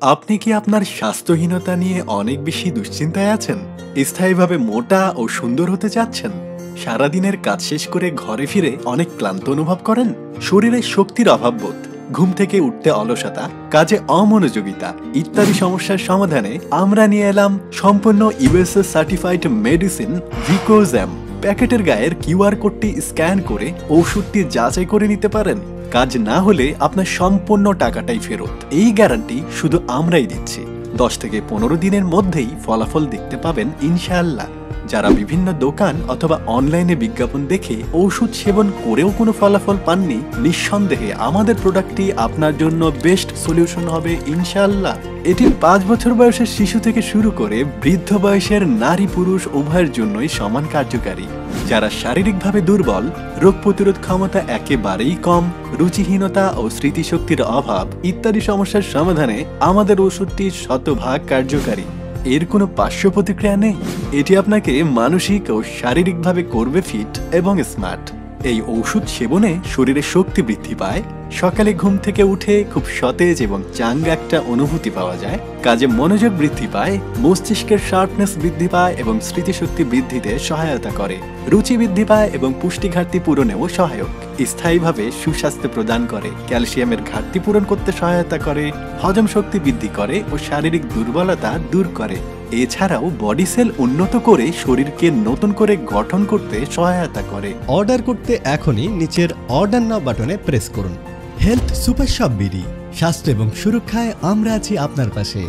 আপনি কি আপনার স্বাস্থ্যহীনতা নিয়ে অনেক বেশি দুশ্চিন্তায় আছেন? স্থায়ীভাবে মোটা ও সুন্দর হতে চাচ্ছেন? সারাদিনের কাজ শেষ করে ঘরে ফিরে অনেক ক্লান্ত অনুভব করেন? শরীরে শক্তির অভাববোধ, ঘুম থেকে উঠতে অলসতা, কাজে অমনোযোগিতা ইত্যাদি সমস্যার সমাধানে আমরা নিয়ে এলাম সম্পূর্ণ ইউএসএ সার্টিফাইড মেডিসিন ভিকোজ্যাম। প্যাকেটের গায়ের কিউআর কোডটি স্ক্যান করে ওষুধটি যাচাই করে নিতে পারেন। কাজ না হলে আপনার সম্পূর্ণ টাকাটাই ফেরত। এই গ্যারান্টি শুধু আমরাই দিচ্ছি। 10 থেকে 15 দিনের মধ্যেই ফলাফল দেখতে পাবেন ইনশাআল্লাহ। যারা বিভিন্ন দোকান অথবা অনলাইনে বিজ্ঞাপন দেখে ওষুধ সেবন করেও কোনো ফলাফল পাননি, নিঃসন্দেহে আমাদের প্রোডাক্টটি আপনার জন্য বেস্ট সলিউশন হবে ইনশাআল্লাহ। এটি 5 বছর বয়সের শিশু থেকে শুরু করে বৃদ্ধ বয়সের নারী পুরুষ উভয়ের জন্যই সমান কার্যকারী। যারা শারীরিকভাবে দুর্বল, রোগ প্রতিরোধ ক্ষমতা একেবারেই কম, রুচিহীনতা ও স্মৃতিশক্তির অভাব ইত্যাদি সমস্যার সমাধানে আমাদের ওষুধটি শতভাগ কার্যকারী। এর কোনো পার্শ্ব প্রতিক্রিয়া নেই। এটি আপনাকে মানসিক ও শারীরিকভাবে করবে ফিট এবং স্মার্ট। এই ঔষধ সেবনে শরীরে শক্তি বৃদ্ধি পায়, সকালে ঘুম থেকে উঠে খুব সতেজ এবং চাঙ্গা একটা অনুভূতি পাওয়া যায়, কাজে মনোযোগ বৃদ্ধি পায়, মস্তিষ্কের শার্পনেস বৃদ্ধি পায় এবং স্মৃতিশক্তি বৃদ্ধিতে সহায়তা করে, রুচি বৃদ্ধি পায় এবং পুষ্টি ঘাটতি পূরণেও সহায়ক, স্থায়ীভাবে সুস্বাস্থ্য প্রদান করে, ক্যালসিয়ামের ঘাটতি পূরণ করতে সহায়তা করে, হজম শক্তি বৃদ্ধি করে ও শারীরিক দুর্বলতা দূর করে। এছাড়াও বডি সেল উন্নত করে শরীরকে নতুন করে গঠন করতে সহায়তা করে। অর্ডার করতে এখনই নিচের অর্ডার নাও বাটনে প্রেস করুন। হেলথ সুপার শপ বিডি, স্বাস্থ্য এবং সুরক্ষায় আমরা আছি আপনার পাশে।